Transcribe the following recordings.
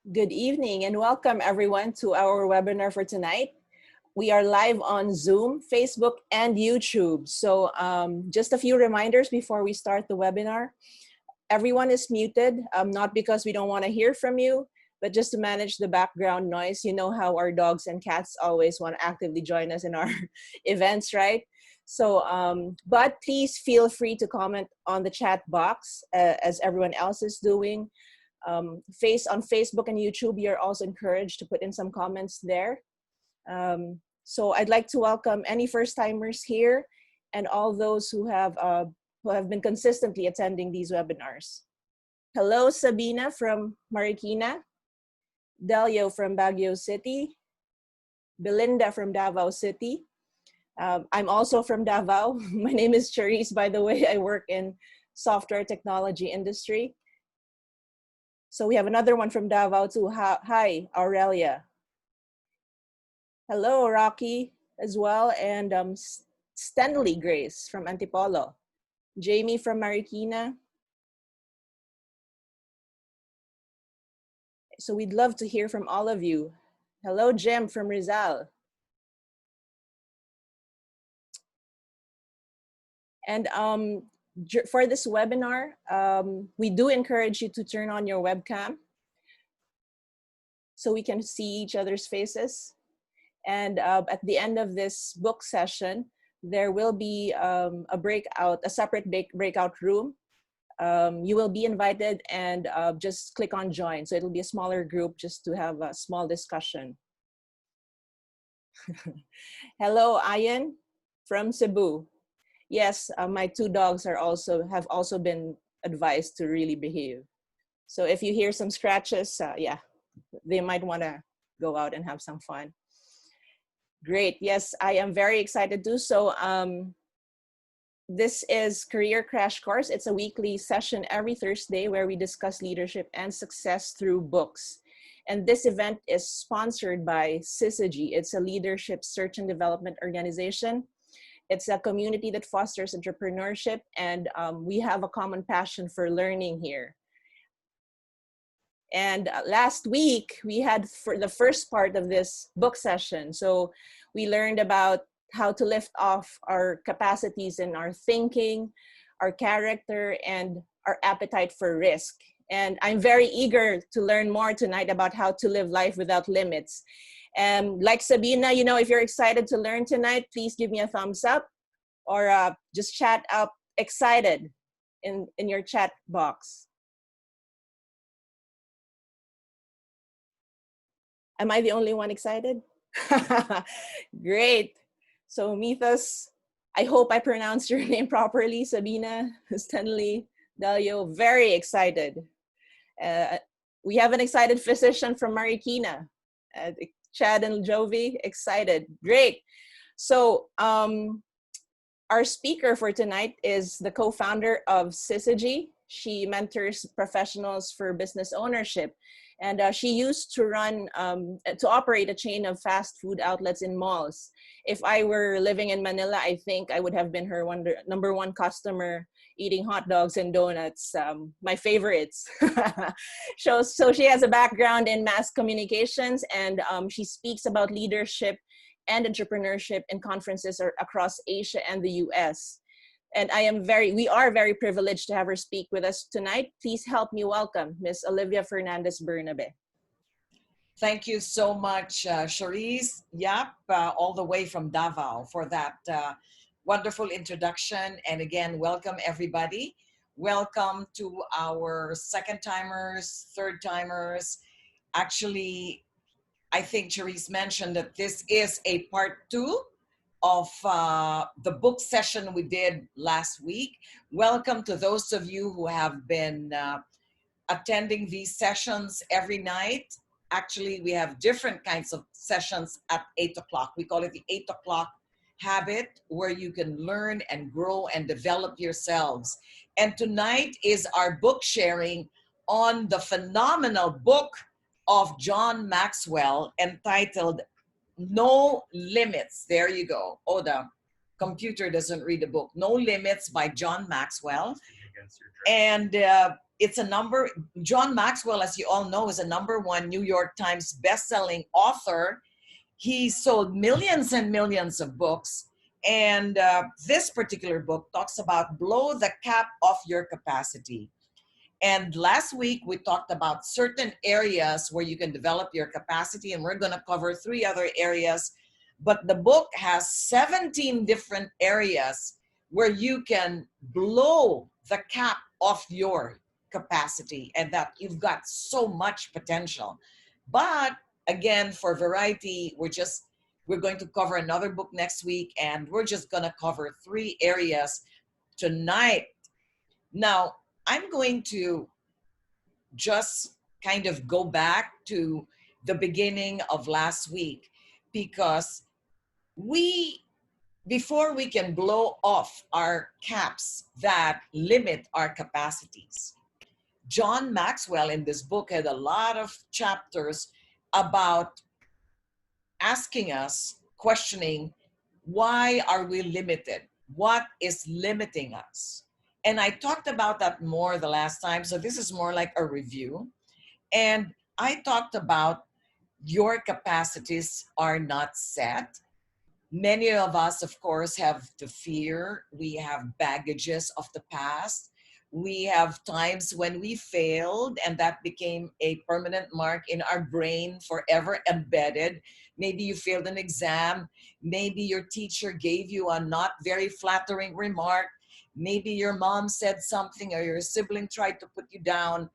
Good evening and welcome everyone to our webinar for tonight. We are live on Zoom, Facebook, and YouTube. So just a few reminders before we start the webinar. Everyone is muted, not because we don't want to hear from you, but just to manage the background noise. You know how our dogs and cats always want to actively join us in our events, right? So, but please feel free to comment on the chat box as everyone else is doing. On Facebook and YouTube, you're also encouraged to put in some comments there. So I'd like to welcome any first-timers here and all those who have been consistently attending these webinars. Hello, Sabina from Marikina, Delio from Baguio City, Belinda from Davao City. I'm also from Davao. My name is Charisse, by the way. I work in software technology industry. So we have another one from Davao too. Hi, Aurelia. Hello, Rocky as well. And Stanley Grace from Antipolo. Jamie from Marikina. So we'd love to hear from all of you. Hello, Jem from Rizal. And for this webinar, we do encourage you to turn on your webcam so we can see each other's faces. And at the end of this book session, there will be a separate breakout room. You will be invited and just click on join. So it'll be a smaller group just to have a small discussion. Hello, Ayan from Cebu. Yes, my two dogs have also been advised to really behave. So if you hear some scratches, yeah, they might want to go out and have some fun. Great. Yes, I am very excited too. So this is Career Crash Course. It's a weekly session every Thursday where we discuss leadership and success through books. And this event is sponsored by Syzygy. It's a leadership search and development organization. It's a community that fosters entrepreneurship, and we have a common passion for learning here. And last week, we had for the first part of this book session. So we learned about how to lift off our capacities in our thinking, our character, and our appetite for risk. And I'm very eager to learn more tonight about how to live life without limits. Like Sabina, you know, if you're excited to learn tonight, please give me a thumbs up or just chat up excited in your chat box. Am I the only one excited? Great. So Mythos, I hope I pronounced your name properly, Sabina, Stanley, Dalio, very excited. We have an excited physician from Marikina, Chad and Jovi, excited. Great. So our speaker for tonight is the co-founder of Syzygy. She mentors professionals for business ownership. And she used to operate a chain of fast food outlets in malls. If I were living in Manila, I think I would have been her number one customer, eating hot dogs and donuts, my favorites. So she has a background in mass communications, and she speaks about leadership and entrepreneurship in conferences across Asia and the US. And we are very privileged to have her speak with us tonight. Please help me welcome Ms. Olivia Fernandez Bernabe. Thank you so much, Charisse. Yep, all the way from Davao for that wonderful introduction. And again, welcome everybody. Welcome to our second-timers, third-timers. Actually, I think Charisse mentioned that this is a part 2 of the book session we did last week. Welcome to those of you who have been attending these sessions every night. Actually, we have different kinds of sessions at 8 o'clock. We call it the 8 o'clock habit, where you can learn and grow and develop yourselves. And tonight is our book sharing on the phenomenal book of John Maxwell entitled No Limits. There you go. Oh, the computer doesn't read the book. No Limits by John Maxwell. And it's a number, John Maxwell, as you all know, is a #1 New York Times bestselling author. He sold millions and millions of books. And this particular book talks about blow the cap off your capacity. And last week, we talked about certain areas where you can develop your capacity, and we're going to cover 3 other areas. But the book has 17 different areas where you can blow the cap off your capacity and that you've got so much potential. But again, for variety, we're going to cover another book next week, and we're just going to cover 3 areas tonight. Now, I'm going to just kind of go back to the beginning of last week, because before we can blow off our caps that limit our capacities, John Maxwell in this book had a lot of chapters about asking us, questioning, why are we limited? What is limiting us? And I talked about that more the last time, so this is more like a review. And I talked about your capacities are not set. Many of us, of course, have the fear. We have baggages of the past. We have times when we failed and that became a permanent mark in our brain, forever embedded. Maybe you failed an exam. Maybe your teacher gave you a not very flattering remark. Maybe your mom said something or your sibling tried to put you down.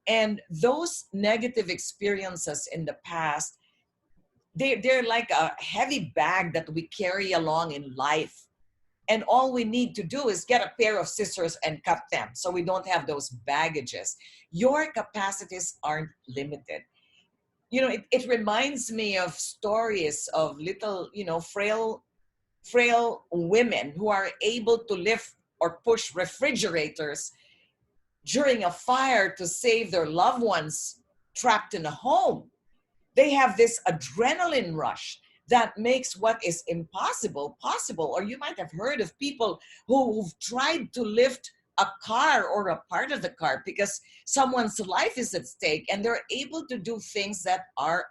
And those negative experiences in the past, they're like a heavy bag that we carry along in life. And all we need to do is get a pair of scissors and cut them so we don't have those baggages. Your capacities aren't limited. You know, it reminds me of stories of little, frail women who are able to lift or push refrigerators during a fire to save their loved ones trapped in a home. They have this adrenaline rush that makes what is impossible possible. Or you might have heard of people who've tried to lift a car or a part of the car because someone's life is at stake, and they're able to do things that are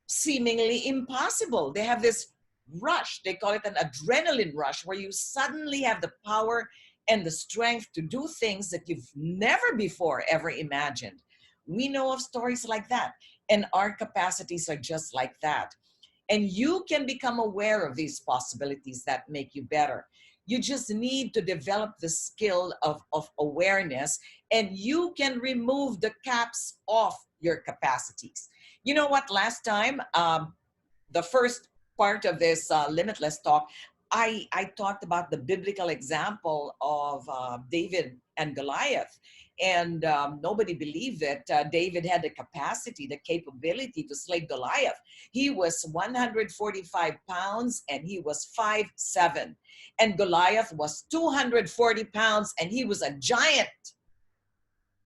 seemingly impossible. They have this rush, they call it an adrenaline rush, where you suddenly have the power and the strength to do things that you've never before ever imagined. We know of stories like that, and our capacities are just like that. And you can become aware of these possibilities that make you better. You just need to develop the skill of awareness, and you can remove the caps off your capacities. You know what, last time, the first part of this Limitless talk, I talked about the biblical example of David and Goliath. And nobody believed that David had the capacity, the capability to slay Goliath. He was 145 pounds and he was 5'7". And Goliath was 240 pounds and he was a giant.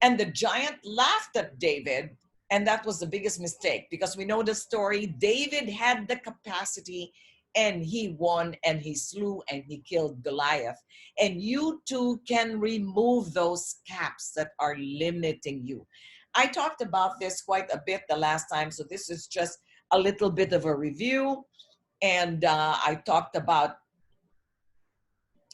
And the giant laughed at David. And that was the biggest mistake, because we know the story. David had the capacity and he won and he slew and he killed Goliath. And you too can remove those caps that are limiting you. I talked about this quite a bit the last time, so this is just a little bit of a review. And I talked about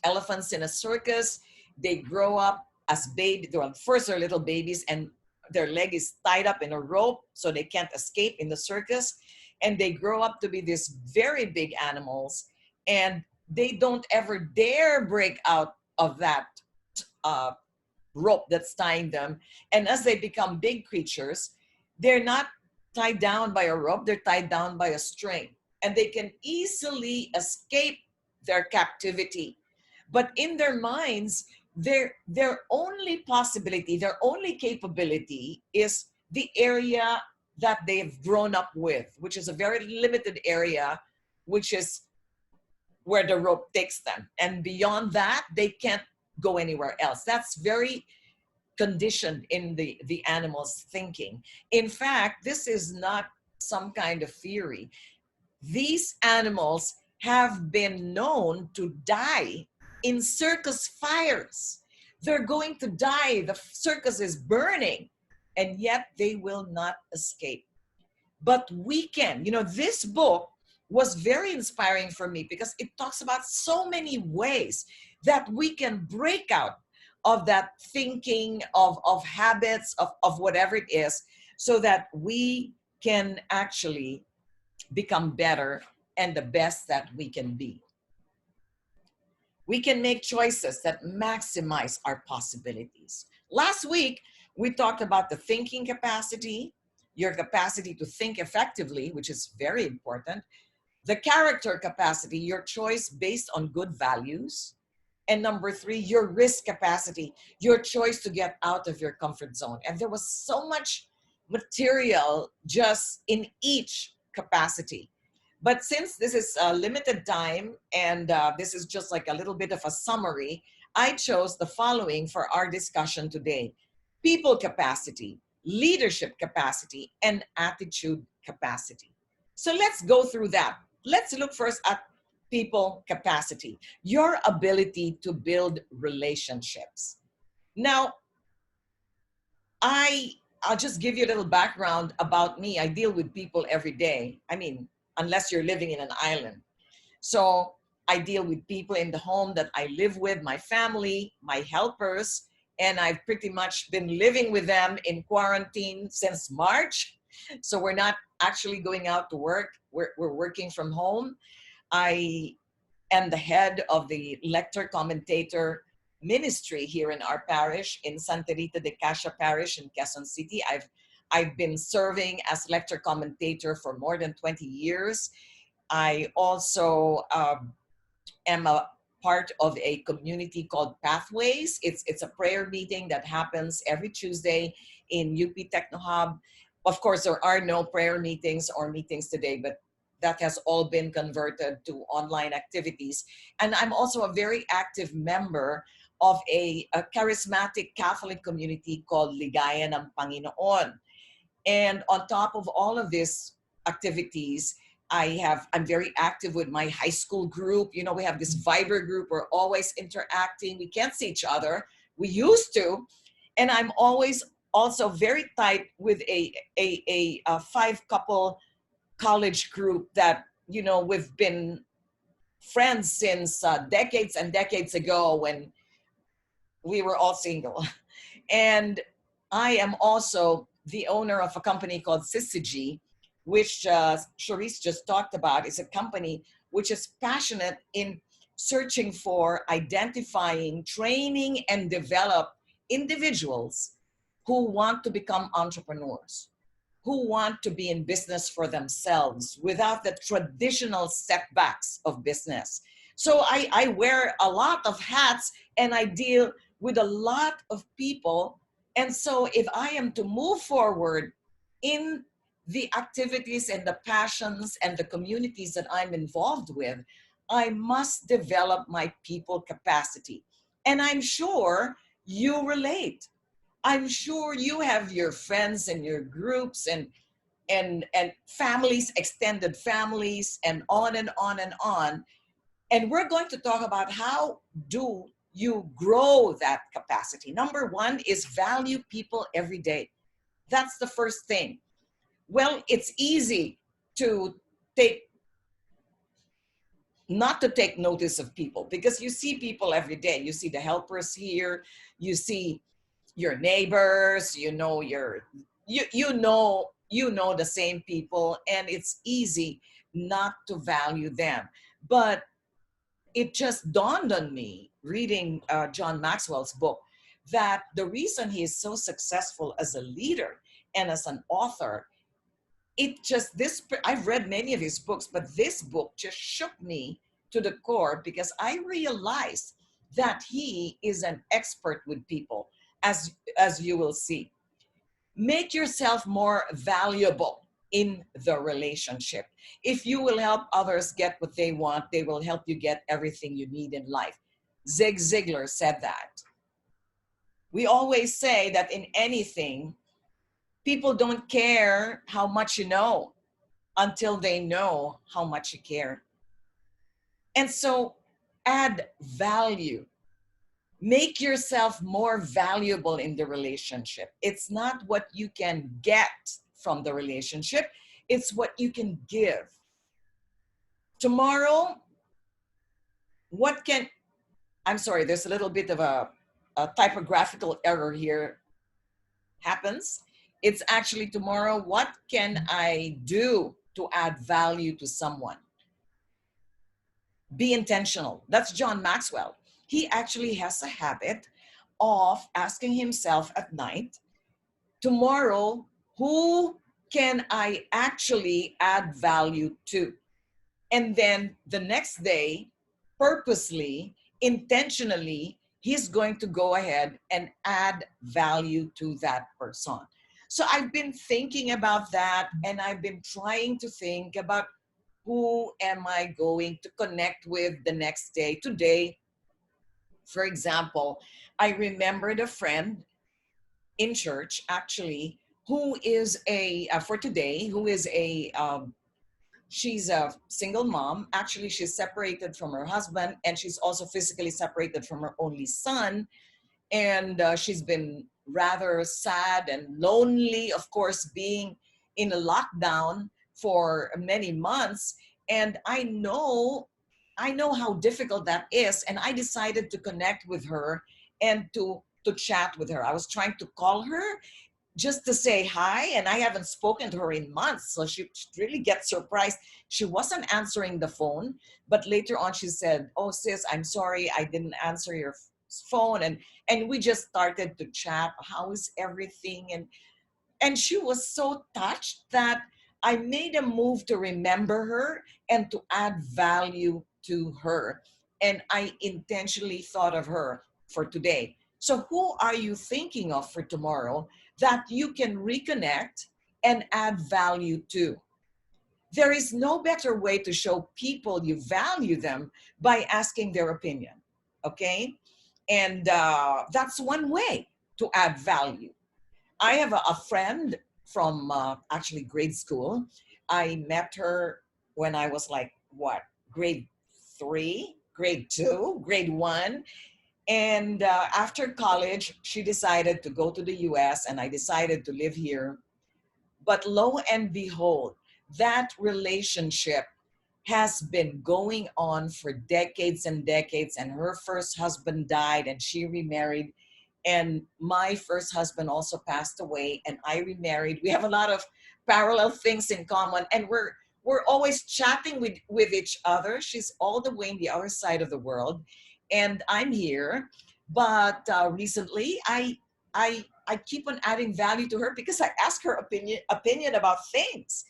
elephants in a circus. They grow up as babies. Well, first they're little babies and their leg is tied up in a rope so they can't escape in the circus. And they grow up to be these very big animals, and they don't ever dare break out of that rope that's tying them. And as they become big creatures, they're not tied down by a rope, they're tied down by a string. And they can easily escape their captivity. But in their minds, their only possibility, their only capability is the area that they've grown up with, which is a very limited area, which is where the rope takes them. And beyond that, they can't go anywhere else. That's very conditioned in the animal's thinking. In fact, this is not some kind of theory. These animals have been known to die in circus fires. They're going to die. The circus is burning, and yet they will not escape. But we can. You know, this book was very inspiring for me because it talks about so many ways that we can break out of that thinking, of habits, of whatever it is, so that we can actually become better and the best that we can be. We can make choices that maximize our possibilities. Last week, we talked about the thinking capacity, your capacity to think effectively, which is very important, the character capacity, your choice based on good values, and number 3, your risk capacity, your choice to get out of your comfort zone. And there was so much material just in each capacity. But since this is a limited time and this is just like a little bit of a summary, I chose the following for our discussion today: people capacity, leadership capacity, and attitude capacity. So let's go through that. Let's look first at people capacity, your ability to build relationships. Now, I'll just give you a little background about me. I deal with people every day. I mean, unless you're living in an island. So I deal with people in the home that I live with, my family, my helpers, and I've pretty much been living with them in quarantine since March. So we're not actually going out to work. We're working from home. I am the head of the lector commentator ministry here in our parish in Santa Rita de Casia Parish in Quezon City. I've been serving as lector commentator for more than 20 years. I also am a part of a community called Pathways. It's a prayer meeting that happens every Tuesday in UP Techno Hub. Of course, there are no prayer meetings or meetings today, but that has all been converted to online activities. And I'm also a very active member of a charismatic Catholic community called Ligaya ng Panginoon. And on top of all of these activities, I'm very active with my high school group. You know, we have this Viber group. We're always interacting. We can't see each other. We used to. And I'm always also very tight with a 5-couple college group that, you know, we've been friends since decades and decades ago when we were all single. And I am also the owner of a company called Syzygy, which Charisse just talked about. Is a company which is passionate in searching for, identifying, training, and develop individuals who want to become entrepreneurs, who want to be in business for themselves without the traditional setbacks of business. So I wear a lot of hats and I deal with a lot of people. And so if I am to move forward in the activities and the passions and the communities that I'm involved with, I must develop my people capacity. And I'm sure you relate. I'm sure you have your friends and your groups and families, extended families, and on and on and on. And we're going to talk about how do you grow that capacity. Number 1 is value people every day. That's the first thing. Well, it's easy to not to take notice of people because you see people every day. You see the helpers here, you see your neighbors, you know the same people, and it's easy not to value them. But it just dawned on me reading John Maxwell's book that the reason he is so successful as a leader and as an author, I've read many of his books, but this book just shook me to the core because I realized that he is an expert with people, as you will see. Make yourself more valuable in the relationship. If you will help others get what they want, they will help you get everything you need in life. Zig Ziglar said that. We always say that in anything, people don't care how much you know until they know how much you care. And so add value Make yourself more valuable in the relationship. It's not what you can get from the relationship, it's what you can give. Tomorrow, what can, I'm sorry, there's a little bit of a typographical error here happens. It's actually tomorrow, what can I do to add value to someone? Be intentional. That's John Maxwell. He actually has a habit of asking himself at night, tomorrow, who can I actually add value to? And then the next day, purposely, intentionally, he's going to go ahead and add value to that person. So I've been thinking about that, and I've been trying to think about who am I going to connect with the next day. Today, for example, I remembered a friend in church, actually, who is for today, who is she's a single mom. Actually, she's separated from her husband, and she's also physically separated from her only son. And she's been rather sad and lonely, of course, being in a lockdown for many months. And I know how difficult that is. And I decided to connect with her and to chat with her. I was trying to call her just to say hi, and I haven't spoken to her in months, so she really gets surprised. She wasn't answering the phone, but later on she said, "Oh sis, I'm sorry I didn't answer your phone," and we just started to chat. How is everything? And she was so touched that I made a move to remember her and to add value to her. And I intentionally thought of her for today. So who are you thinking of for tomorrow that you can reconnect and add value to? There is no better way to show people you value them by asking their opinion, okay? And that's one way to add value. I have a friend from actually grade school. I met her when I was like, what, grade 3, grade 2, grade 1. And after college, she decided to go to the US, and I decided to live here. But lo and behold, that relationship has been going on for decades and decades. And her first husband died, and she remarried. And my first husband also passed away, and I remarried. We have a lot of parallel things in common, and we're always chatting with each other. She's all the way in the other side of the world, and I'm here. But recently, I keep on adding value to her because I ask her opinion about things.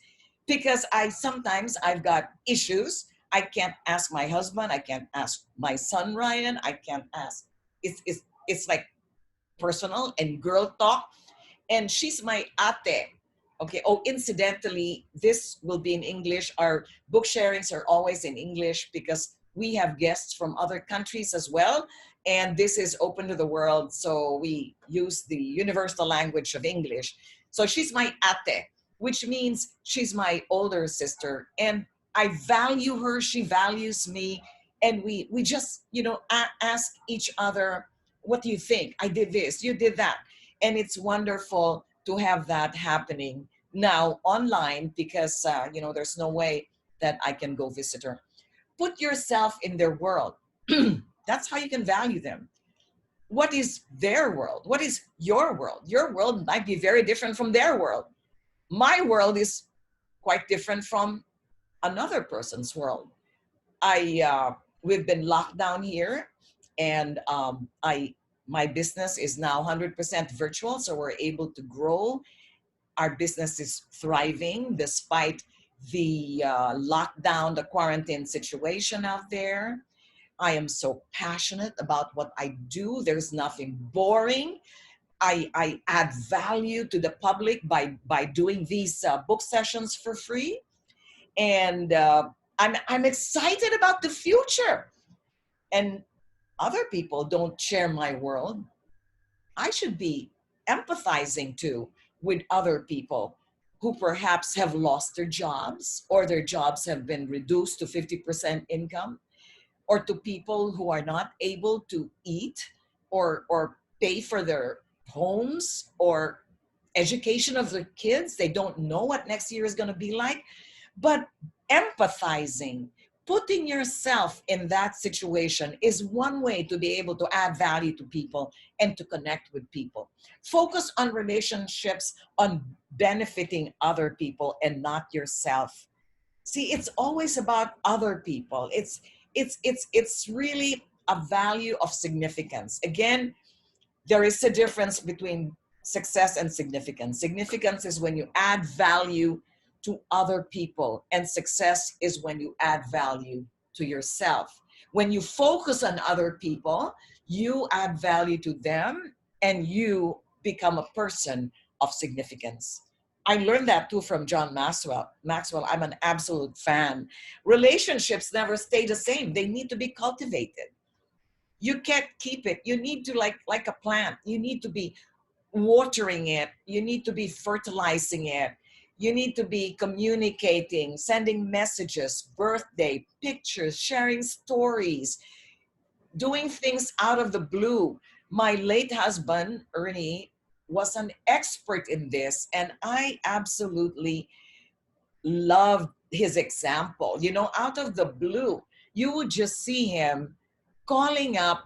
Because sometimes I've got issues. I can't ask my husband. I can't ask my son Ryan. I can't ask. It's like personal and girl talk. And she's my ate. Okay. Oh, incidentally, this will be in English. Our book sharings are always in English because we have guests from other countries as well. And this is open to the world. So we use the universal language of English. So she's my ate, which means she's my older sister. And I value her. She values me. And we just, ask each other, what do you think? I did this, you did that. And it's wonderful to have that happening now online because, there's no way that I can go visit her. Put yourself in their world. That's how you can value them. What is their world? What is your world? Your world might be very different from their world. My world is quite different from another person's world. We've been locked down here, and my business is now 100% virtual, so we're able to grow. Our business is thriving despite the lockdown, the quarantine situation out there. I am so passionate about what I do. There's nothing boring. I add value to the public by doing these book sessions for free. And I'm excited about the future. And other people don't share my world. I should be empathizing too with other people who perhaps have lost their jobs, or their jobs have been reduced to 50% income, or to people who are not able to eat or pay for their homes or education of their kids. They don't know what next year is going to be like. But empathizing, putting yourself in that situation is one way to be able to add value to people and to connect with people. Focus on relationships, on benefiting other people and not yourself. See, it's always about other people. It's really a value of significance. Again, there is a difference between success and significance. Significance is when you add value to other people, and success is when you add value to yourself. When you focus on other people, you add value to them and you become a person of significance. I learned that too from John Maxwell. I'm an absolute fan. Relationships never stay the same. They need to be cultivated. You can't keep it. You need to, like a plant, you need to be watering it. You need to be fertilizing it. You need to be communicating, sending messages, birthday, pictures, sharing stories, doing things out of the blue. My late husband, Ernie, was an expert in this, and I absolutely loved his example. You know, out of the blue, you would just see him calling up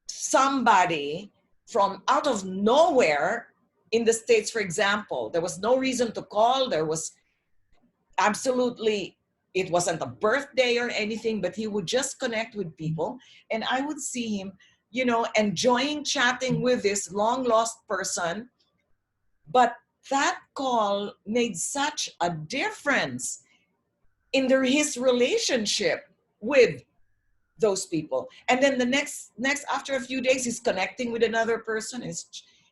somebody from out of nowhere in the States, for example. There was no reason to call. There was absolutely, it wasn't a birthday or anything, but he would just connect with people. And I would see him, you know, enjoying chatting with this long lost person. But that call made such a difference in his relationship with those people. And then the next after a few days, he's connecting with another person. He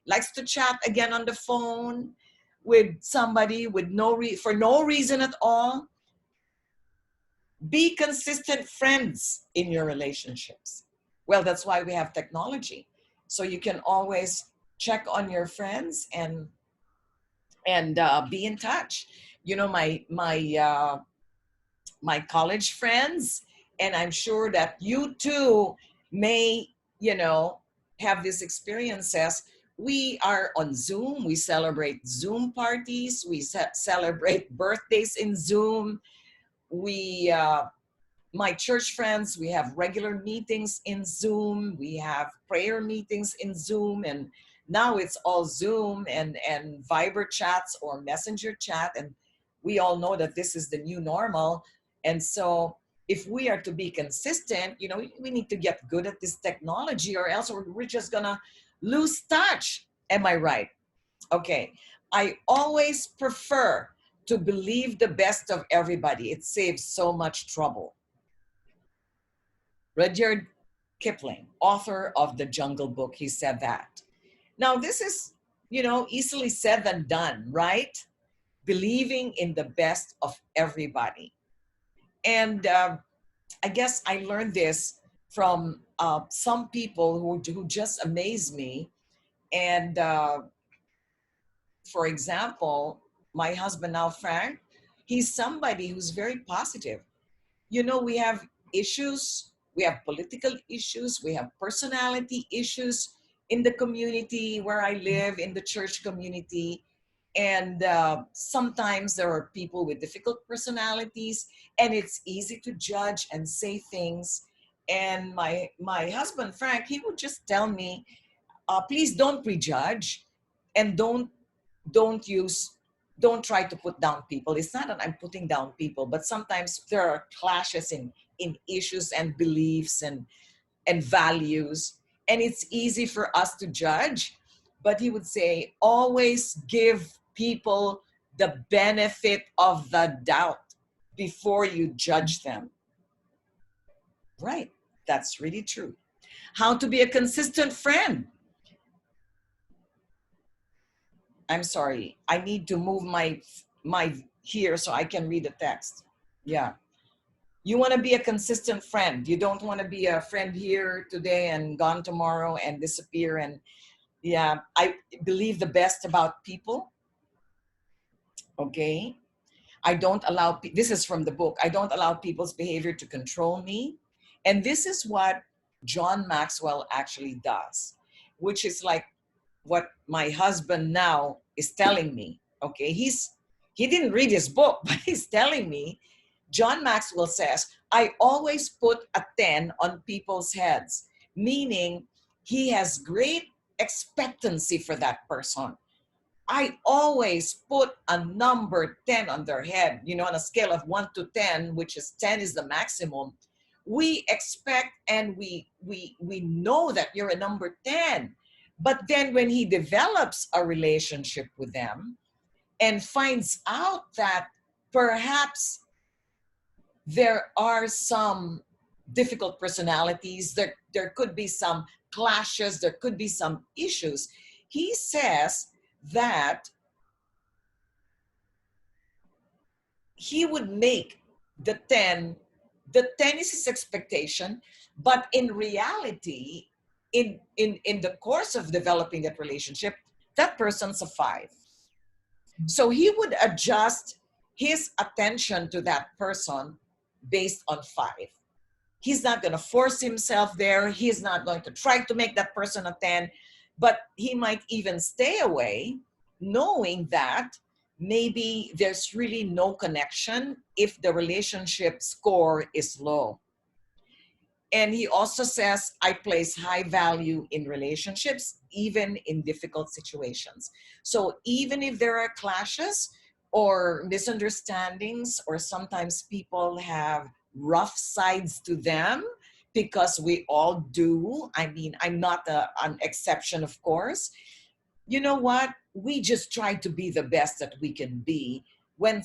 likes to chat again on the phone with somebody with for no reason at all. Be consistent friends in your relationships. Well, that's why we have technology, so you can always check on your friends and be in touch. You know, my college friends, and I'm sure that you too may, you know, have these experiences. We are on Zoom. We celebrate Zoom parties. We celebrate birthdays in Zoom. We, my church friends, we have regular meetings in Zoom. We have prayer meetings in Zoom. And now it's all Zoom and Viber chats or Messenger chat. And we all know that this is the new normal. And so if we are to be consistent, you know, we need to get good at this technology, or else we're just gonna lose touch. Am I right? Okay. I always prefer to believe the best of everybody. It saves so much trouble. Rudyard Kipling, author of The Jungle Book, he said that. Now, this is, you know, easily said than done, right? Believing in the best of everybody. And I guess I learned this from some people who just amaze me. And for example, my husband now, Frank, he's somebody who's very positive. You know, we have issues, we have political issues, we have personality issues in the community where I live, in the church community. And sometimes there are people with difficult personalities, and it's easy to judge and say things. And my husband, Frank, he would just tell me, please don't prejudge, and don't use don't try to put down people. It's not that I'm putting down people, but sometimes there are clashes in issues and beliefs and values, and it's easy for us to judge. But he would say, always give people the benefit of the doubt before you judge them. Right, that's really true. How to be a consistent friend. I'm sorry, I need to move my here so I can read the text. Yeah. You want to be a consistent friend. You don't want to be a friend here today and gone tomorrow and disappear. And yeah, I believe the best about people. Okay. I don't allow, this is from the book, I don't allow people's behavior to control me. And this is what John Maxwell actually does. which is like what my husband now is telling me. Okay, he didn't read his book, but he's telling me. John Maxwell says, I always put a 10 on people's heads, meaning he has great expectancy for that person. I always put a number 10 on their head, you know, on a scale of 1 to 10, which is 10 is the maximum. We expect and we know that you're a number 10. But then when he develops a relationship with them and finds out that perhaps there are some difficult personalities, there could be some clashes, there could be some issues, he says that he would make the 10 is his expectation, but in reality, in the course of developing that relationship, that person's a 5. So he would adjust his attention to that person based on 5. He's not going to force himself there. He's not going to try to make that person a 10, but he might even stay away knowing that maybe there's really no connection if the relationship score is low. And he also says, I place high value in relationships, even in difficult situations. So even if there are clashes or misunderstandings, or sometimes people have rough sides to them, because we all do. I mean, I'm not an exception, of course. You know what? We just try to be the best that we can be when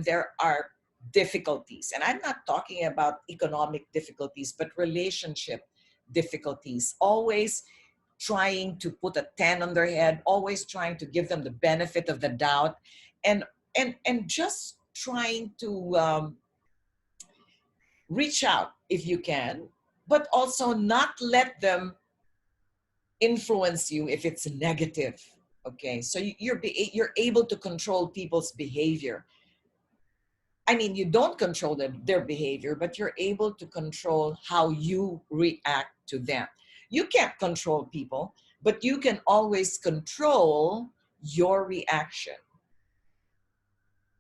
there are difficulties. And I'm not talking about economic difficulties, but relationship difficulties. Always trying to put a 10 on their head, always trying to give them the benefit of the doubt, and just trying to reach out if you can, but also not let them influence you if it's negative. Okay, so you're able to control people's behavior. I mean, you don't control their behavior, but you're able to control how you react to them. You can't control people, but you can always control your reaction.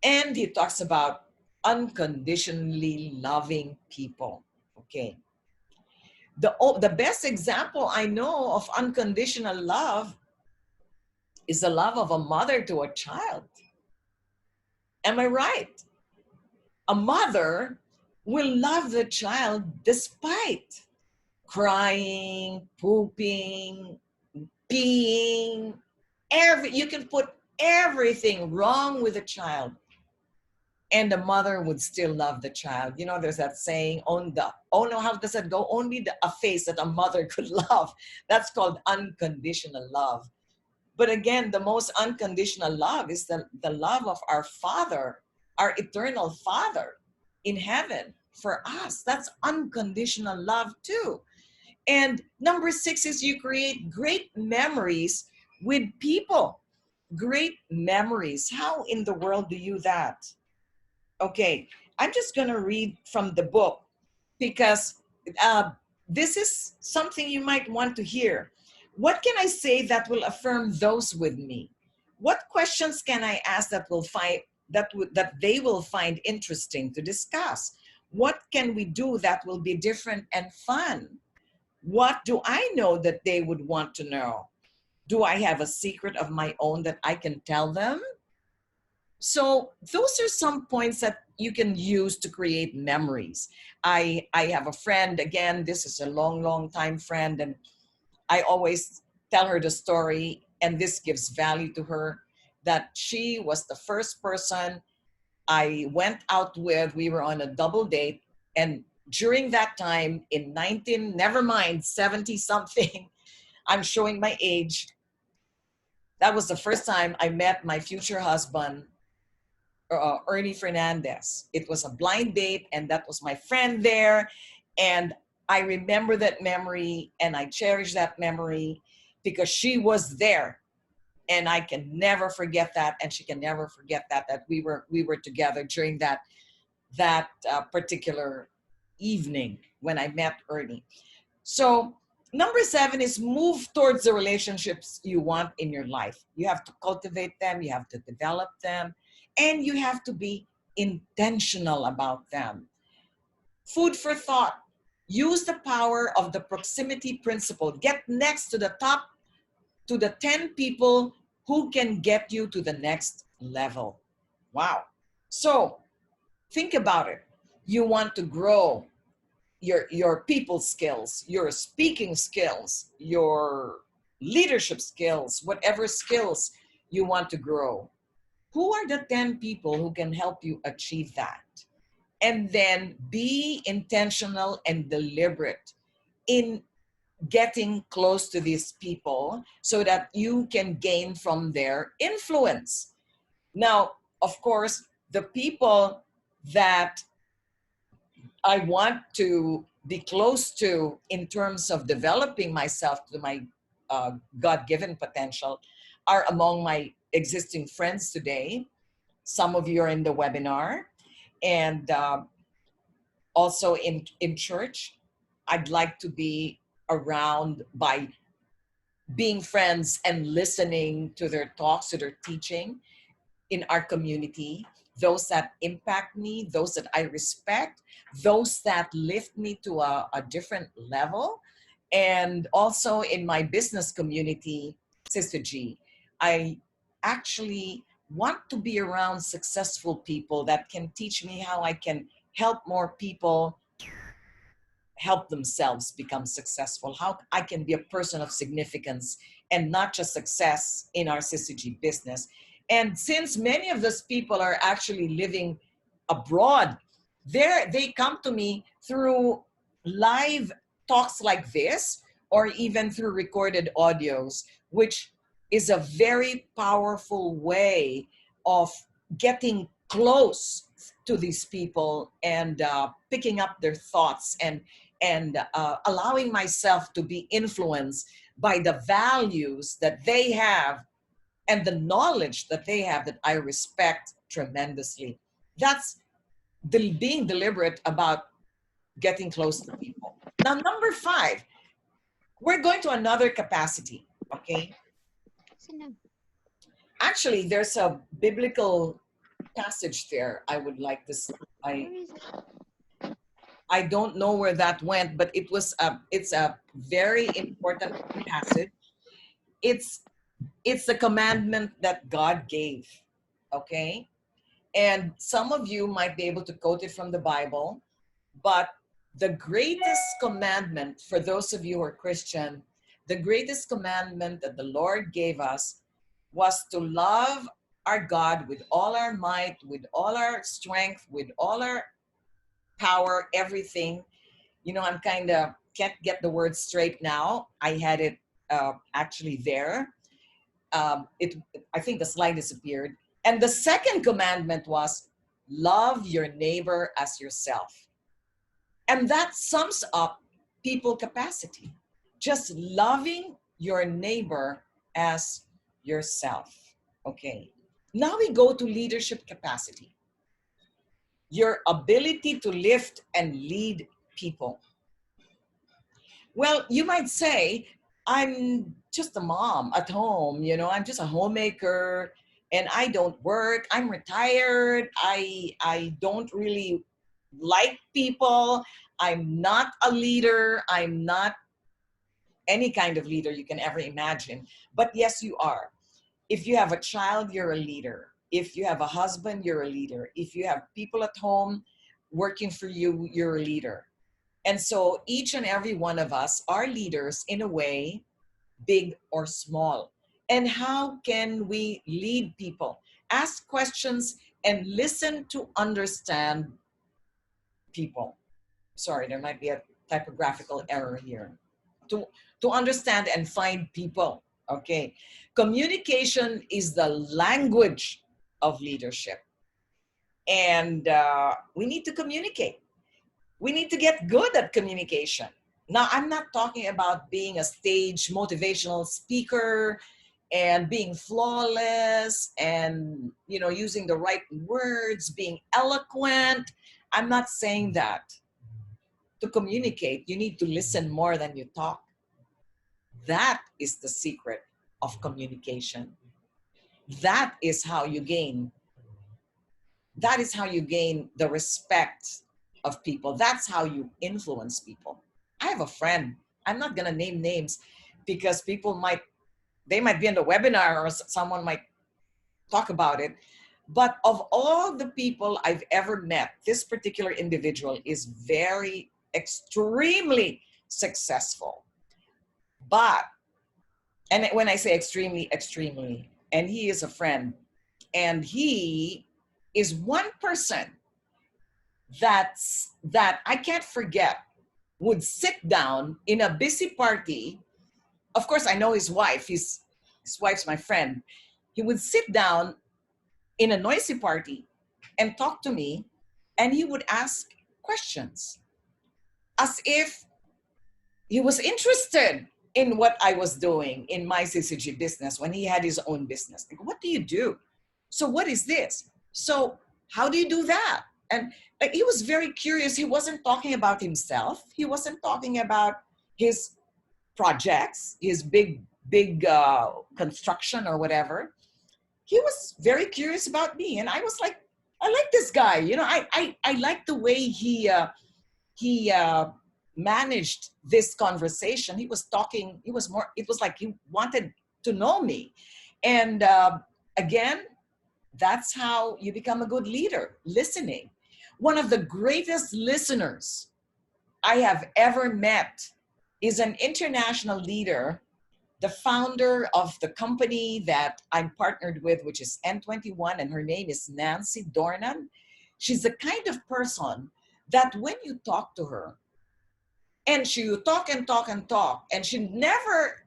And he talks about unconditionally loving people. Okay. The best example I know of unconditional love is the love of a mother to a child. Am I right? A mother will love the child despite crying, pooping, peeing, you can put everything wrong with a child, and the mother would still love the child. You know, there's that saying, oh no, how does it go? Only a face that a mother could love. That's called unconditional love. But again, the most unconditional love is the love of our Father, our eternal Father in heaven for us. That's unconditional love too. And number 6 is you create great memories with people. Great memories. How in the world do you that? Okay, I'm just going to read from the book because this is something you might want to hear. What can I say that will affirm those with me? What questions can I ask that they will find interesting to discuss? What can we do that will be different and fun? What do I know that they would want to know? Do I have a secret of my own that I can tell them? So those are some points that you can use to create memories. I have a friend, again, this is a long time friend, and I always tell her the story, and this gives value to her, that she was the first person I went out with. We were on a double date, and during that time in 70 something, I'm showing my age. That was the first time I met my future husband, Ernie Fernandez. It was a blind date, and that was my friend there. And I remember that memory, and I cherish that memory because she was there, and I can never forget that, and she can never forget that we were together during that particular evening when I met Ernie. So Number 7 is move towards the relationships you want in your life. You have to cultivate them, you have to develop them, and you have to be intentional about them. Food for thought. Use the power of the proximity principle. Get next to the top, to the 10 people who can get you to the next level. Wow. So think about it. You want to grow your people skills, your speaking skills, your leadership skills, whatever skills you want to grow. Who are the 10 people who can help you achieve that? And then be intentional and deliberate in getting close to these people so that you can gain from their influence. Now, of course, the people that I want to be close to in terms of developing myself to my God-given potential are among my existing friends today. Some of you are in the webinar, and also in church. I'd like to be around by being friends and listening to their talks, to their teaching in our community, those that impact me, those that I respect, those that lift me to a different level. And also in my business community, Sister G, I actually want to be around successful people that can teach me how I can help more people help themselves become successful, how I can be a person of significance and not just success in our CCG business. And since many of those people are actually living abroad, they come to me through live talks like this, or even through recorded audios, which is a very powerful way of getting close to these people and picking up their thoughts and allowing myself to be influenced by the values that they have and the knowledge that they have that I respect tremendously. That's being deliberate about getting close to people. Now, number 5, we're going to another capacity, okay? Actually, there's a biblical passage there I would like this. I don't know where that went, but it's a very important passage. It's the commandment that God gave, okay? And some of you might be able to quote it from the Bible, but the greatest commandment for those of you who are Christian, the greatest commandment that the Lord gave us was to love our God with all our might, with all our strength, with all our power, everything. You know, I'm kind of can't get the word straight now. I had it actually there. I think the slide disappeared. And the second commandment was love your neighbor as yourself. And that sums up people capacity. Just loving your neighbor as yourself. Okay. Now we go to leadership capacity. Your ability to lift and lead people. Well, you might say, I'm just a mom at home, you know, I'm just a homemaker and I don't work, I'm retired, I don't really like people, I'm not a leader, I'm not any kind of leader you can ever imagine. But yes, you are. If you have a child, you're a leader. If you have a husband, you're a leader. If you have people at home working for you, you're a leader. And so each and every one of us are leaders in a way, big or small. And how can we lead people? Ask questions and listen to understand people. Sorry, there might be a typographical error here. To understand and find people, okay? Communication is the language of leadership. And we need to communicate. We need to get good at communication. Now, I'm not talking about being a stage motivational speaker and being flawless and, you know, using the right words, being eloquent. I'm not saying that. To communicate, you need to listen more than you talk. That is the secret of communication. That is how you gain. That is how you gain the respect of people. That's how you influence people. I have a friend. I'm not gonna name names because people might, they might be in the webinar or someone might talk about it. But of all the people I've ever met, this particular individual is very extremely successful. But, and when I say extremely, extremely, and he is a friend, and he is one person that I can't forget would sit down in a busy party. Of course, I know his wife. His wife's my friend. He would sit down in a noisy party and talk to me, and he would ask questions as if he was interested in what I was doing in my CCG business when he had his own business. Like, what do you do? So what is this? So how do you do that? And like, he was very curious. He wasn't talking about himself. He wasn't talking about his projects, his big construction or whatever. He was very curious about me, and I was like, I like this guy. You know, I like the way he managed this conversation. He was talking. He was more. It was like he wanted to know me, and again, that's how you become a good leader. Listening. One of the greatest listeners I have ever met is an international leader, the founder of the company that I'm partnered with, which is N21, and her name is Nancy Dornan. She's the kind of person that when you talk to her, and she talk and talk and talk, and she never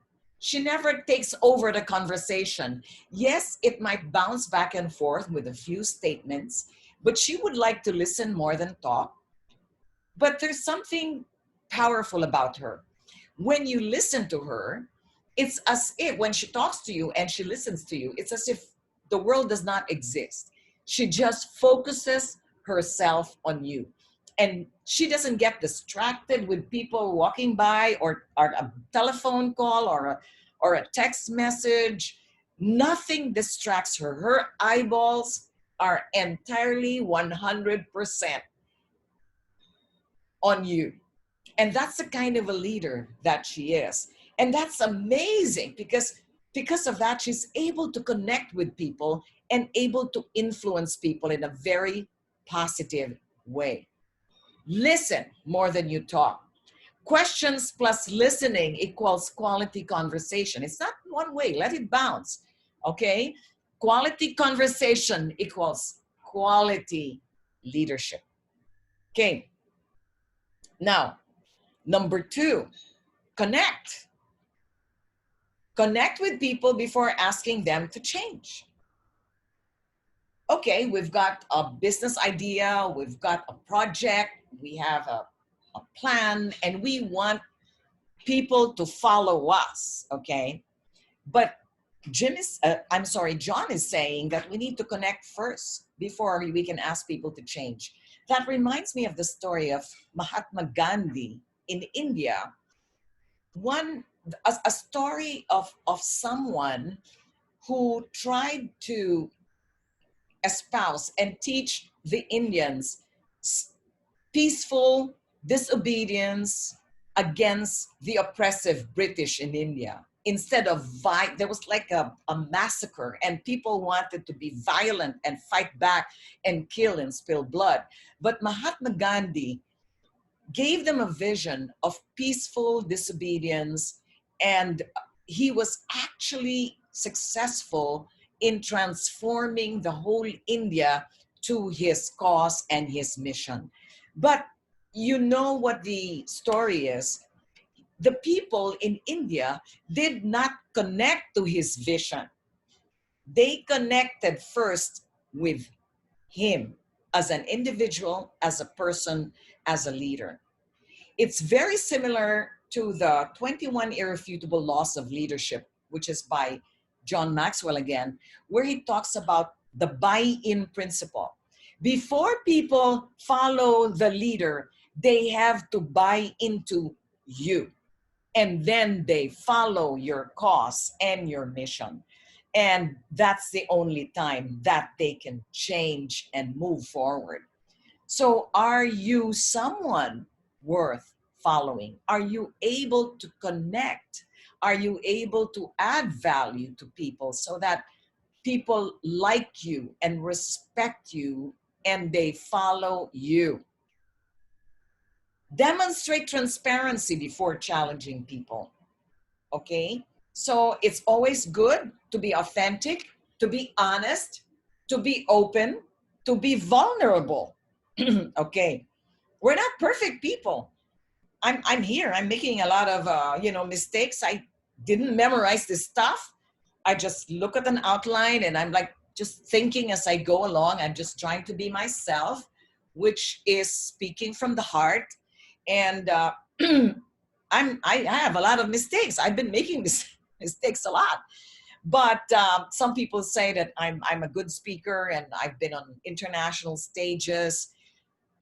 takes over the conversation. Yes, it might bounce back and forth with a few statements, but she would like to listen more than talk. But there's something powerful about her. When you listen to her, it's as if when she talks to you and she listens to you, it's as if the world does not exist. She just focuses herself on you. And she doesn't get distracted with people walking by or a telephone call or a text message. Nothing distracts her. Her eyeballs are entirely 100% on you. And that's the kind of a leader that she is. And that's amazing because of that, she's able to connect with people and able to influence people in a very positive way. Listen more than you talk. Questions plus listening equals quality conversation. It's not one way, let it bounce, okay? Quality conversation equals quality leadership. Okay, now, number 2, connect. Connect with people before asking them to change. Okay, we've got a business idea, we've got a project, we have a plan, and we want people to follow us, okay? But John is saying that we need to connect first before we can ask people to change. That reminds me of the story of Mahatma Gandhi in India. A story of someone who tried to espouse and teach the Indians peaceful disobedience against the oppressive British in India. Instead of there was like a massacre, and people wanted to be violent and fight back and kill and spill blood. But Mahatma Gandhi gave them a vision of peaceful disobedience, and he was actually successful in transforming the whole India to his cause and his mission. But you know what the story is. The people in India did not connect to his vision. They connected first with him as an individual, as a person, as a leader. It's very similar to the 21 Irrefutable Laws of Leadership, which is by John Maxwell again, where he talks about the buy-in principle. Before people follow the leader, they have to buy into you. and then they follow your cause and your mission. And that's the only time that they can change and move forward. So are you someone worth following? Are you able to connect? Are you able to add value to people so that people like you and respect you and they follow you? Demonstrate transparency before challenging people, okay? So it's always good to be authentic, to be honest, to be open, to be vulnerable. Okay, we're not perfect people. I'm here. I'm making a lot of mistakes. I didn't memorize this stuff. I just look at an outline and I'm like just thinking as I go along. I'm just trying to be myself, which is speaking from the heart. And I have a lot of mistakes. I've been making mistakes a lot. But some people say that I'm a good speaker and I've been on international stages.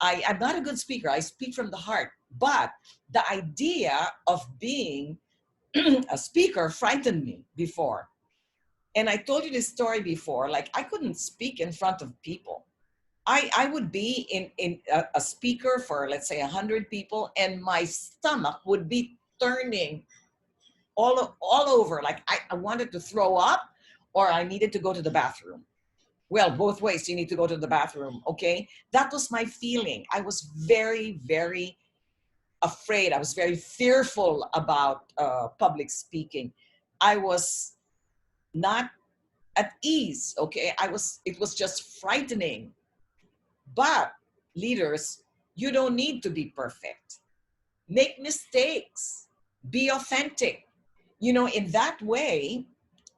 I'm not a good speaker. I speak from the heart. But the idea of being a speaker frightened me before. And I told you this story before. Like, I couldn't speak in front of people. I would be in a speaker for, let's say, 100 people, and my stomach would be turning all over. Like I wanted to throw up or I needed to go to the bathroom. Well, both ways, you need to go to the bathroom, okay? That was my feeling. I was very, very afraid. I was very fearful about public speaking. I was not at ease, okay? It was just frightening. But leaders, you don't need to be perfect. Make mistakes. Be authentic. In that way,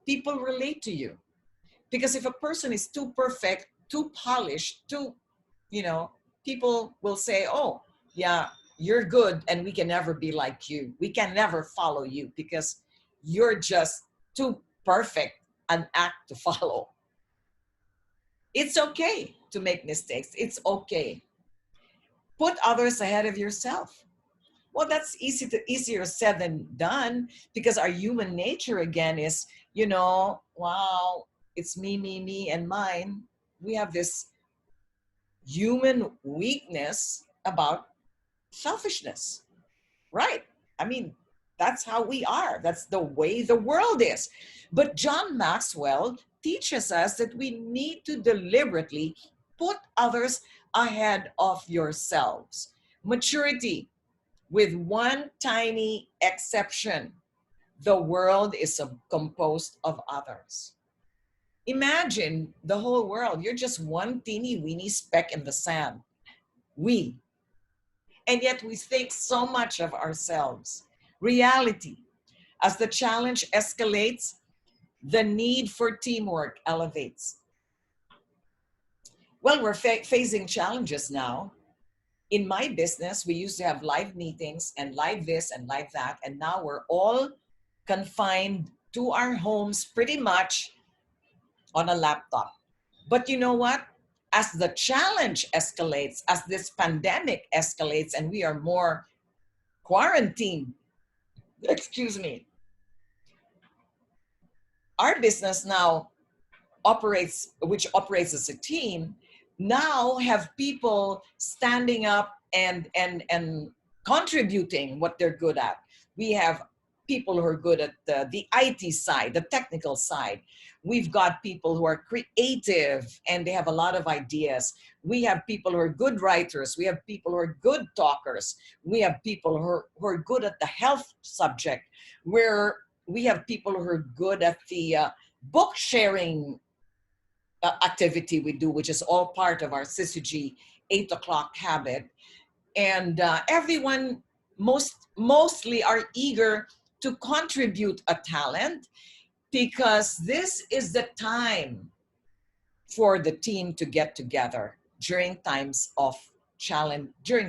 people relate to you. Because if a person is too perfect, too polished, people will say, oh, yeah, you're good and we can never be like you. We can never follow you because you're just too perfect an act to follow. It's okay to make mistakes. It's okay. Put others ahead of yourself. Well, that's easier said than done because our human nature again is, wow, it's me, and mine. We have this human weakness about selfishness, right? I mean, that's how we are. That's the way the world is. But John Maxwell teaches us that we need to deliberately put others ahead of yourselves. Maturity, with one tiny exception: the world is composed of others. Imagine the whole world. You're just one teeny weeny speck in the sand. We. And yet we think so much of ourselves. Reality. As the challenge escalates, the need for teamwork elevates. Well, we're facing challenges now. In my business, we used to have live meetings and live this and live that. And now we're all confined to our homes pretty much on a laptop. But you know what? As the challenge escalates, as this pandemic escalates and we are more quarantined, excuse me, our business now which operates as a team, now have people standing up and contributing what they're good at. We have people who are good at the IT side, the technical side. We've got people who are creative and they have a lot of ideas. We have people who are good writers. We have people who are good talkers. We have people who are good at the health subject. We have people who are good at the book sharing activity we do, which is all part of our Syzygy 8 o'clock habit. And everyone mostly are eager to contribute a talent because this is the time for the team to get together during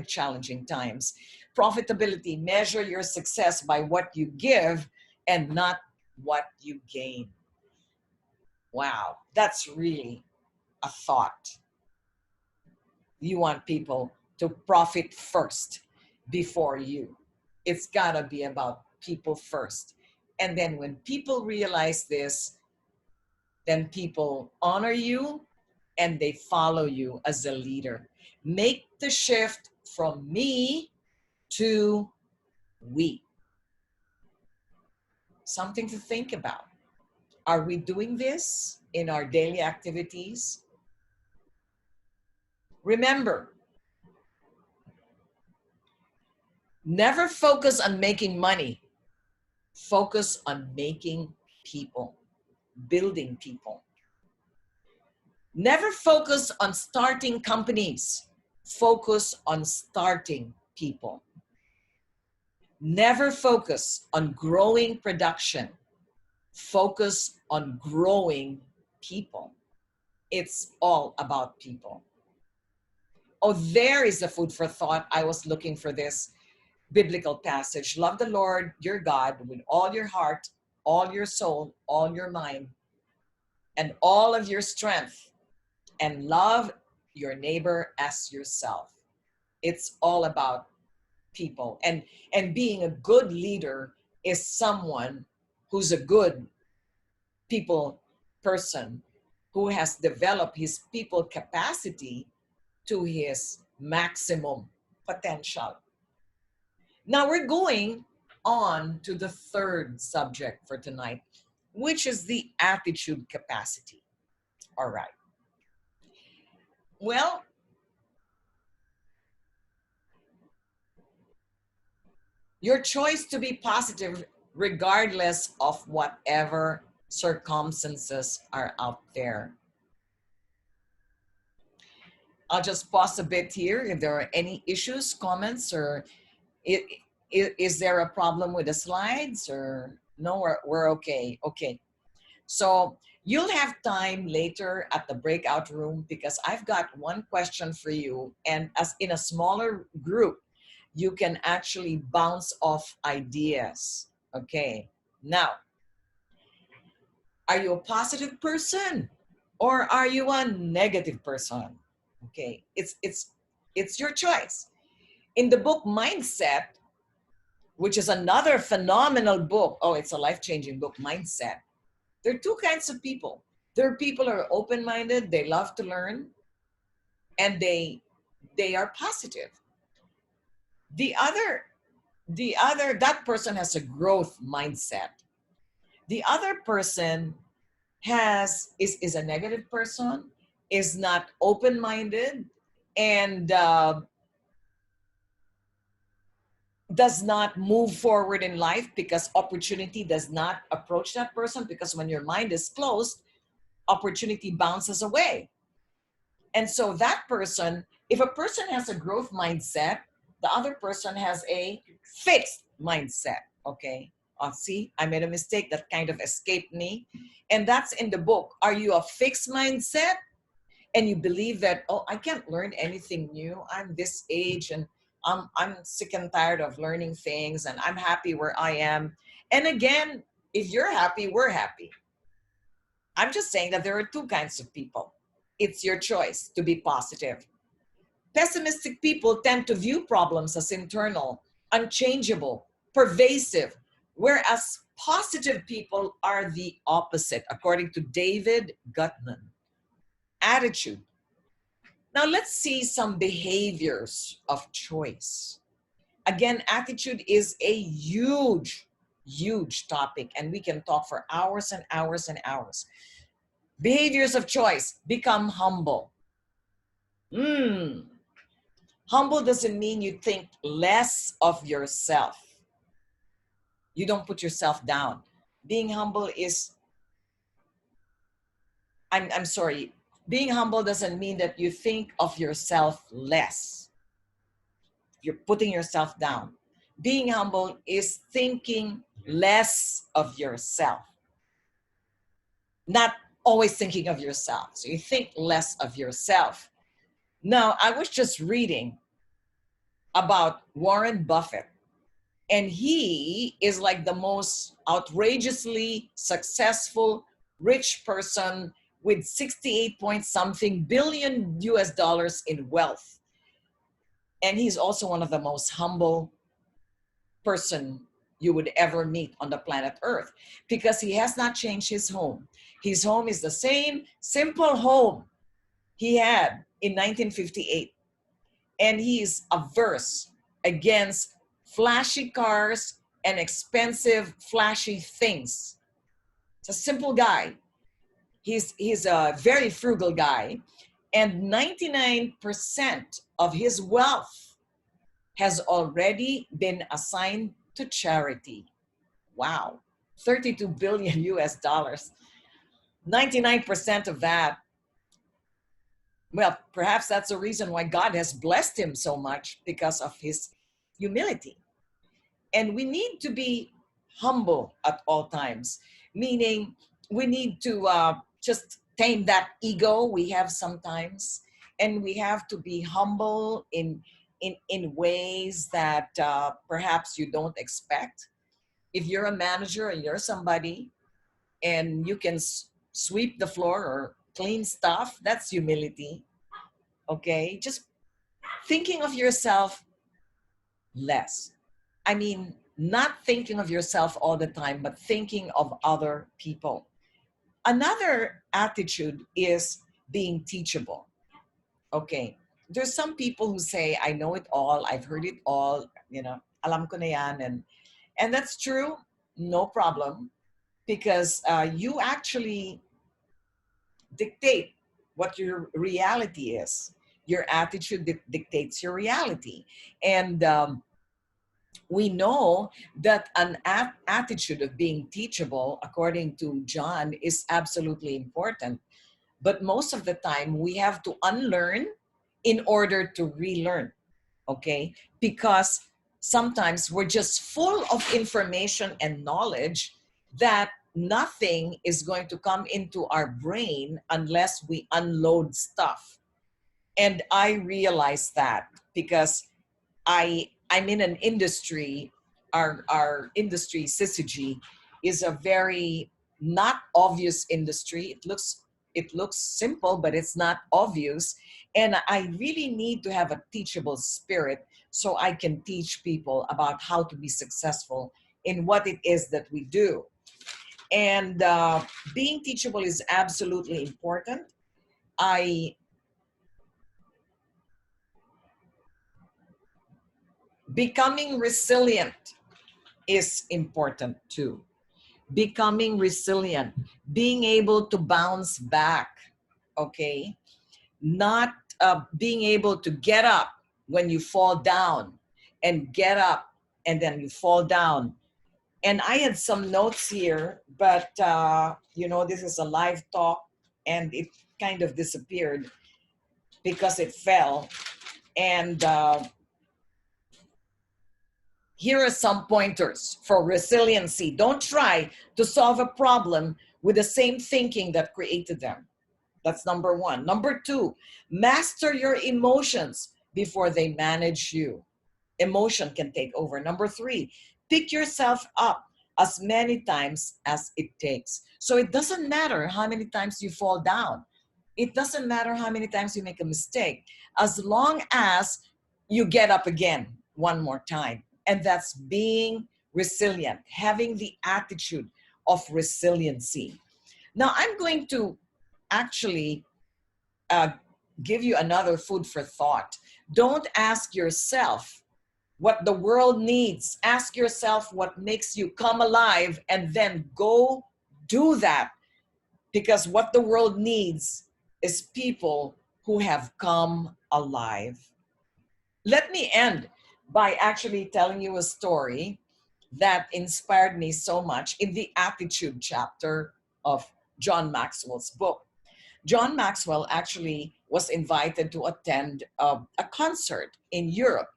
challenging times. Profitability: measure your success by what you give and not what you gain. Wow, that's really a thought. You want people to profit first before you. It's gotta be about people first. And then when people realize this, then people honor you and they follow you as a leader. Make the shift from me to we. Something to think about. Are we doing this in our daily activities? Remember, never focus on making money. Focus on making people, building people. Never focus on starting companies. Focus on starting people. Never focus on growing production. Focus on growing people. It's all about people. Oh, there is the food for thought. I was looking for this biblical passage. Love the Lord your God with all your heart, all your soul, all your mind, and all of your strength, and love your neighbor as yourself. It's all about people. And being a good leader is someone who's a good people person, who has developed his people capacity to his maximum potential. Now we're going on to the third subject for tonight, which is the attitude capacity. All right. Well, your choice to be positive regardless of whatever circumstances are out there. I'll just pause a bit here if there are any issues, comments, or is there a problem with the slides, or no, we're okay. Okay. So you'll have time later at the breakout room, because I've got one question for you, and as in a smaller group, you can actually bounce off ideas. Okay. Now, are you a positive person or are you a negative person? Okay. It's your choice. In the book Mindset, which is another phenomenal book. Oh, it's a life-changing book, Mindset. There are two kinds of people. There are people who are open-minded, they love to learn, and they are positive. That person has a growth mindset. The other person is a negative person, is not open-minded, and does not move forward in life because opportunity does not approach that person, because when your mind is closed, opportunity bounces away. And so that person, if a person has a growth mindset, the other person has a fixed mindset. Okay. See, I made a mistake that kind of escaped me. And that's in the book. Are you a fixed mindset? And you believe that, oh, I can't learn anything new. I'm this age and I'm sick and tired of learning things, and I'm happy where I am. And again, if you're happy, we're happy. I'm just saying that there are two kinds of people. It's your choice to be positive. Pessimistic people tend to view problems as internal, unchangeable, pervasive, whereas positive people are the opposite, according to David Gutman. Attitude. Now let's see some behaviors of choice. Again, attitude is a huge, huge topic, and we can talk for hours and hours and hours. Behaviors of choice. Become humble. Humble doesn't mean you think less of yourself. You don't put yourself down. Being humble is, I'm sorry, being humble doesn't mean that you think of yourself less. You're putting yourself down. Being humble is thinking less of yourself. Not always thinking of yourself. So you think less of yourself. Now, I was just reading about Warren Buffett, and he is like the most outrageously successful rich person with 68 point something billion US dollars in wealth. And he's also one of the most humble person you would ever meet on the planet Earth, because he has not changed his home. His home is the same simple home he had in 1958. And he is averse against flashy cars and expensive, flashy things. It's a simple guy. He's a very frugal guy. And 99% of his wealth has already been assigned to charity. Wow. 32 billion US dollars. 99% of that, well, perhaps that's the reason why God has blessed him so much, because of his humility. And we need to be humble at all times, meaning we need to just tame that ego we have sometimes. And we have to be humble in ways that perhaps you don't expect. If you're a manager and you're somebody and you can sweep the floor or clean stuff, that's humility. Okay, just thinking of yourself less. I mean, not thinking of yourself all the time, but thinking of other people. Another attitude is being teachable. Okay, there's some people who say, I know it all, I've heard it all, alam ko na yan, and that's true, no problem, because you actually dictate what your reality is. Your attitude dictates your reality. And we know that an attitude of being teachable, according to John, is absolutely important. But most of the time, we have to unlearn in order to relearn, okay? Because sometimes we're just full of information and knowledge that nothing is going to come into our brain unless we unload stuff. And I realize that because I'm in an industry, our industry, syzygy, is a very not obvious industry. It looks simple, but it's not obvious. And I really need to have a teachable spirit so I can teach people about how to be successful in what it is that we do. And being teachable is absolutely important. Becoming resilient is important too. Becoming resilient, being able to bounce back, okay? Not being able to get up when you fall down and get up and then you fall down. And I had some notes here, but this is a live talk and it kind of disappeared because it fell. And here are some pointers for resiliency. Don't try to solve a problem with the same thinking that created them. That's number one. Number two, master your emotions before they manage you. Emotion can take over. Number three, pick yourself up as many times as it takes. So it doesn't matter how many times you fall down. It doesn't matter how many times you make a mistake, as long as you get up again one more time. And that's being resilient, having the attitude of resiliency. Now, I'm going to actually give you another food for thought. Don't ask yourself what the world needs. Ask yourself what makes you come alive and then go do that. Because what the world needs is people who have come alive. Let me end by actually telling you a story that inspired me so much in the attitude chapter of John Maxwell's book. John Maxwell actually was invited to attend a concert in Europe,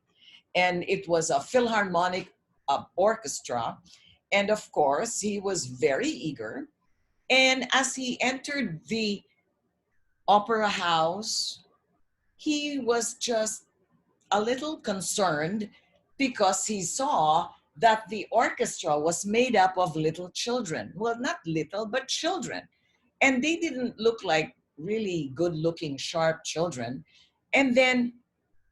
and it was a Philharmonic orchestra. And of course, he was very eager. And as he entered the opera house, he was just a little concerned because he saw that the orchestra was made up of little children. Well, not little, but children. And they didn't look like really good looking, sharp children. And then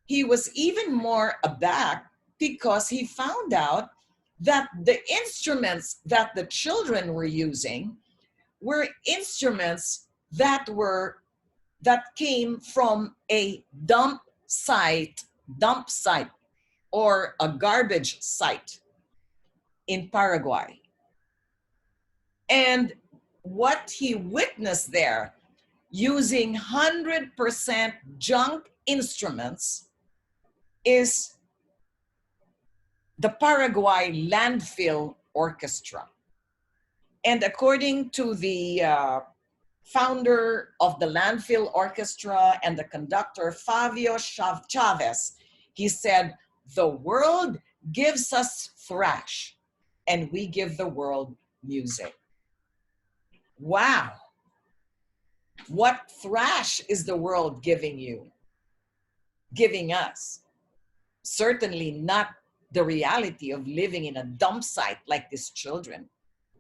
he was even more aback because he found out that the instruments that the children were using were instruments that came from a dump site or a garbage site in Paraguay. And what he witnessed there, using 100% junk instruments, is the Paraguay Landfill Orchestra. And according to the founder of the Landfill Orchestra and the conductor, Fabio Chavez, he said, "The world gives us thrash, and we give the world music." Wow. What thrash is the world giving you, giving us? Certainly not the reality of living in a dump site like these children,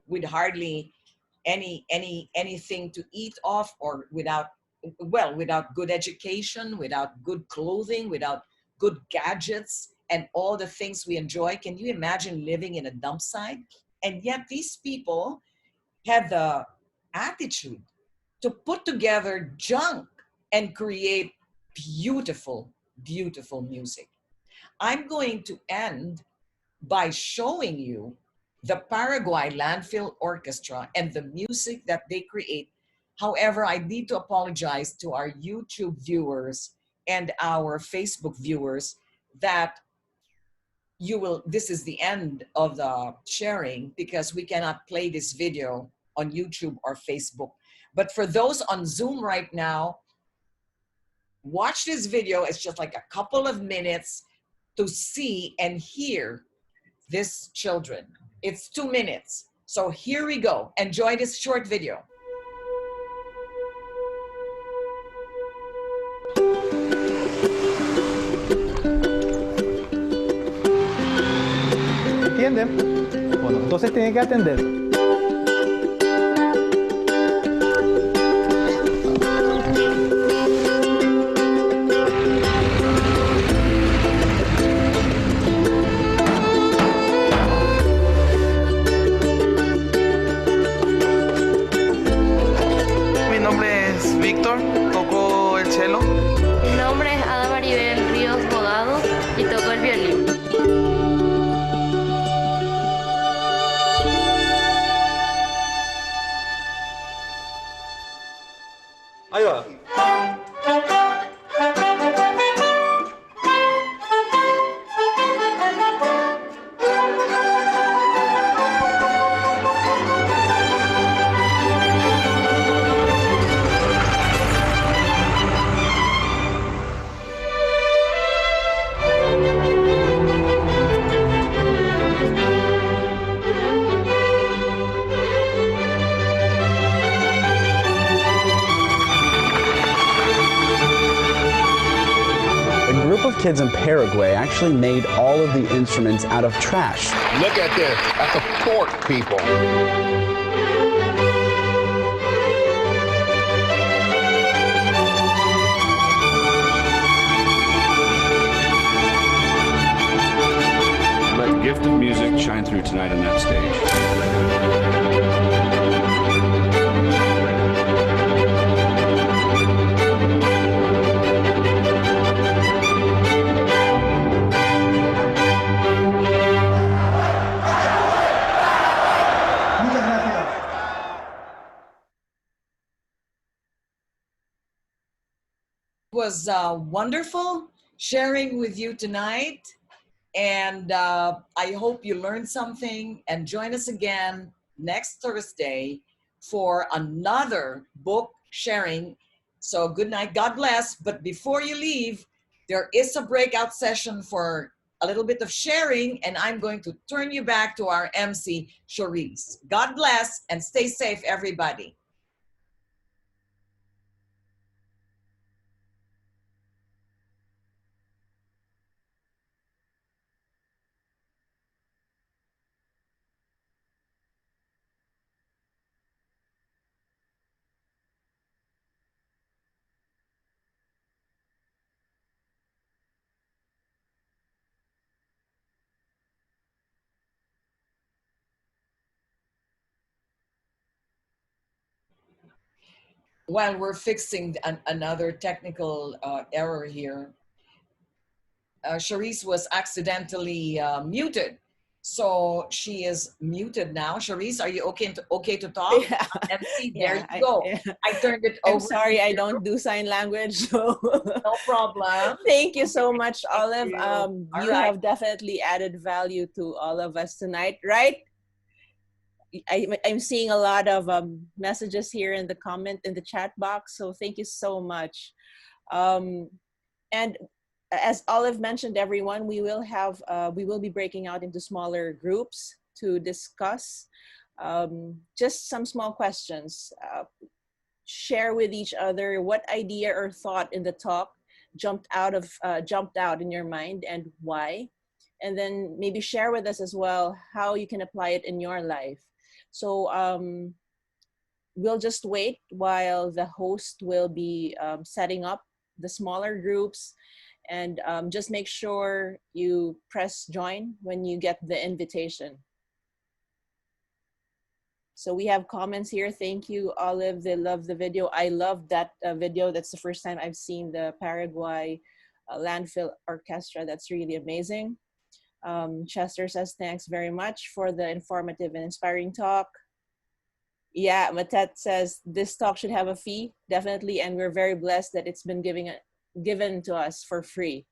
with hardly anything to eat off, or without good education, without good clothing, without good gadgets and all the things we enjoy. Can you imagine living in a dump site? And yet these people had the attitude to put together junk and create beautiful, beautiful music. I'm going to end by showing you the Paraguay Landfill Orchestra and the music that they create. However, I need to apologize to our YouTube viewers and our Facebook viewers that this is the end of the sharing, because we cannot play this video on YouTube or Facebook. But for those on Zoom right now, watch this video. It's just like a couple of minutes to see and hear these children. It's 2 minutes. So here we go. Enjoy this short video. ¿Entienden? Bueno, entonces tienen que atender. Mi nombre es Víctor, toco el cello. Mi nombre es Ada Maribel Ríos Bodado y toco el violín. Ahí va. Kids in Paraguay actually made all of the instruments out of trash. Look at this. That's a fork, people. Let the gift of music shine through tonight on that stage. Was wonderful sharing with you tonight, and I hope you learned something, and join us again next Thursday for another book sharing. So good night, God bless. But before you leave, there is a breakout session for a little bit of sharing, and I'm going to turn you back to our MC, Cherise. God bless and stay safe, everybody. while we're fixing another technical error here, Charisse was accidentally muted. So she is muted now. Charisse, are you okay to talk? Yeah. MC, there Yeah, you go. I turned it over. I'm sorry, to I you. don't do sign language. So No problem. thank you so much, Olive. you. You right. have definitely added value to all of us tonight, right? I'm seeing a lot of messages here in the chat box. So thank you so much. And as Olive mentioned, everyone, we will be breaking out into smaller groups to discuss just some small questions. Share with each other what idea or thought in the talk jumped out in your mind and why, and then maybe share with us as well how you can apply it in your life. So we'll just wait while the host will be setting up the smaller groups, and just make sure you press join when you get the invitation. So we have comments here. Thank you, Olive. They love the video. I love that video. That's the first time I've seen the Paraguay landfill orchestra. That's really amazing. Chester says, thanks very much for the informative and inspiring talk. Yeah, Matet says, this talk should have a fee, definitely. And we're very blessed that it's been given to us for free.